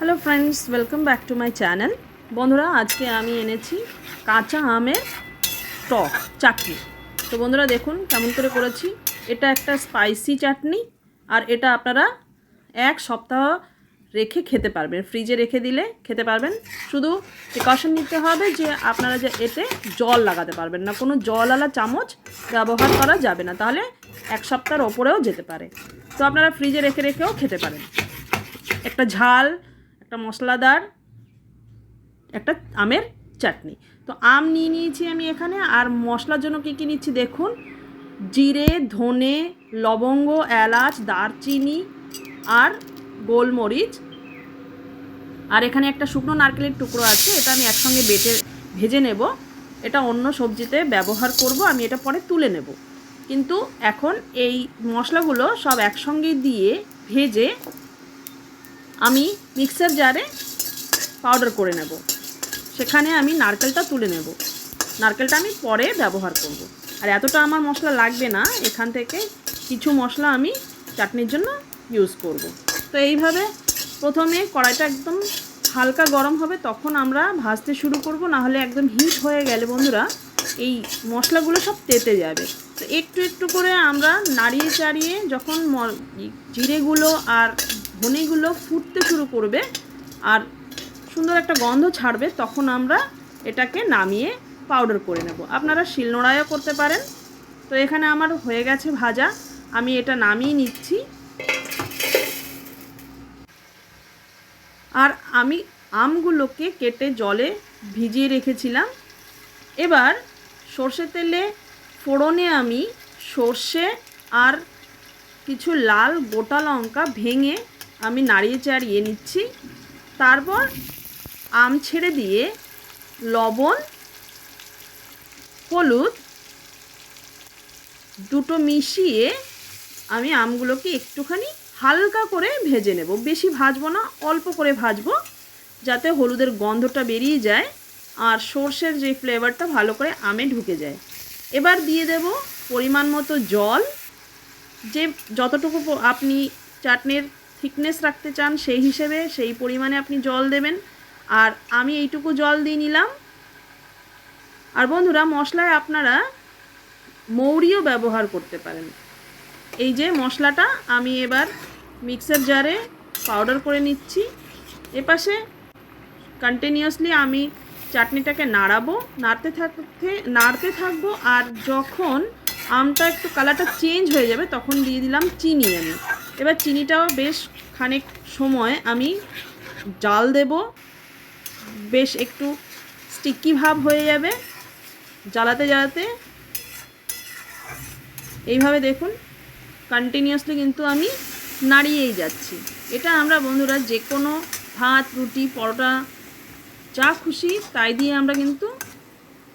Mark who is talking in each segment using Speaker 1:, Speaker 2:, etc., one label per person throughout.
Speaker 1: Hello friends, welcome back to my channel. बंधुरा आज के आमी এনেছি কাঁচা আমের টক চাটনি। তো বন্ধুরা দেখুন কেমন করে করেছি। এটা একটা স্পাইসি চাটনি আর এটা আপনারা এক সপ্তাহ রেখে খেতে পারবেন, ফ্রিজে রেখে দিলে খেতে পারবেন। শুধু প্রিকশন নিতে হবে যে আপনারা যে এতে জল লাগাতে পারবেন না, কোনো জলওয়ালা চামচ ব্যবহার করা যাবে না, তাহলে এক সপ্তাহের ওপরেও যেতে পারে। তো আপনারা ফ্রিজে রেখে রেখেও খেতে পারেন। একটা ঝাল, একটা মশলাদার, একটা আমের চাটনি। তো আম নিয়ে নিয়েছি আমি এখানে। আর মশলার জন্য কী কী নিচ্ছি দেখুন, জিরে, ধনে, লবঙ্গ, এলাচ, দারচিনি আর গোলমরিচ। আর এখানে একটা শুকনো নারকেলের টুকরো আছে, এটা আমি একসঙ্গে ভেজে নেব। এটা অন্য সবজিতে ব্যবহার করব, আমি এটা পরে তুলে নেব। কিন্তু এখন এই মশলাগুলো সব একসঙ্গে দিয়ে ভেজে আমি মিক্সার জারে পাউডার করে নেব। সেখানে আমি নারকেলটা তুলে নেব, নারকেলটা আমি পরে ব্যবহার করব। আর এতটা আমার মশলা লাগবে না, এখান থেকে কিছু মশলা আমি চাটনির জন্য ইউজ করব। তো এইভাবে প্রথমে কড়াইটা একদম হালকা গরম হবে, তখন আমরা ভাজতে শুরু করব। না হলে একদম হিট হয়ে গেলে বন্ধুরা এই মশলাগুলো সব তেতে যাবে। তো একটু একটু করে আমরা নাড়িয়ে চাড়িয়ে যখন জিরেগুলো আর ধনেগুলো ফুটতে শুরু করবে আর সুন্দর একটা গন্ধ ছাড়বে, তখন আমরা এটাকে নামিয়ে পাউডার করে নেব। আপনারা শিলনোড়ায়ও করতে পারেন। তো এখানে আমার হয়ে গেছে ভাজা, আমি এটা নামিয়ে নিচ্ছি। আর আমি আমগুলোকে কেটে জলে ভিজিয়ে রেখেছিলাম। এবার সর্ষে তেলে ফোড়নে আমি সর্ষে আর কিছু লাল গোটা লঙ্কা ভেঙে আমি নাড়িয়ে চাড়িয়ে নিচ্ছি। তারপর আম ছেড়ে দিয়ে লবণ, হলুদ দুটো মিশিয়ে আমি আমগুলোকে একটুখানি হালকা করে ভেজে নেব। বেশি ভাজবো না, অল্প করে ভাজবো, যাতে হলুদের গন্ধটা বেরিয়ে যায় আর সর্ষের যে ফ্লেভারটা ভালো করে আমে ঢুকে যায়। এবার দিয়ে দেব পরিমাণ মতো জল, যে যতটুকু আপনি চাটনির থিকনেস রাখতে চান সেই হিসেবে সেই পরিমাণে আপনি জল দেবেন। আর আমি এইটুকু জল দিয়ে নিলাম। আর বন্ধুরা মশলায় আপনারা মৌরিও ব্যবহার করতে পারেন। এই যে মশলাটা আমি এবার মিক্সার জারে পাউডার করে নিচ্ছি। এপাশে কন্টিনিউয়াসলি আমি চাটনিটাকে নাড়তে থাকবো। আর যখন আমটা একটু কালারটা চেঞ্জ হয়ে যাবে তখন দিয়ে দিলাম চিনি আমি। এবার চিনিটাও বেশ খানিক সময় আমি জাল দেব, বেশ একটু স্টিকি ভাব হয়ে যাবে জ্বালাতে জ্বালাতে। এইভাবে দেখুন কন্টিনিউয়াসলি কিন্তু আমি নাড়িয়েই যাচ্ছি। এটা আমরা বন্ধুরা যে কোনো ভাত, রুটি, পরোটা, যা খুশি তাই দিয়ে আমরা কিন্তু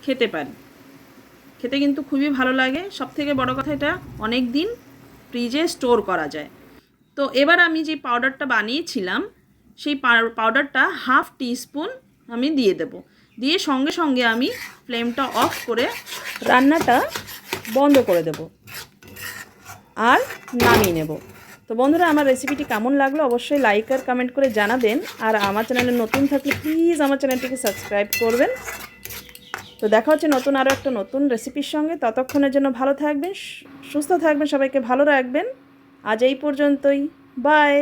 Speaker 1: খেতে পারি। খেতে কিন্তু খুবই ভালো লাগে। সবথেকে বড় কথা, এটা অনেক দিন ফ্রিজে স্টোর করা যায়। তো এবার আমি যে পাউডারটা বানিয়েছিলাম সেই পাউডারটা হাফ টিস্পুন আমি দিয়ে দেব। দিয়ে সঙ্গে সঙ্গে আমি ফ্লেমটা অফ করে রান্নাটা বন্ধ করে দেব আর নামিয়ে নেব। তো বন্ধুরা আমার রেসিপিটি কেমন লাগলো অবশ্যই লাইক আর কমেন্ট করে জানাবেন। আর আমার চ্যানেলে নতুন থাকলে প্লিজ আমার চ্যানেলটিকে সাবস্ক্রাইব করবেন। তো দেখা হচ্ছে নতুন আরও একটা নতুন রেসিপির সঙ্গে। ততক্ষণের জন্য ভালো থাকবেন, সুস্থ থাকবেন, সবাইকে ভালো রাখবেন। আজ এই পর্যন্তই, বাই।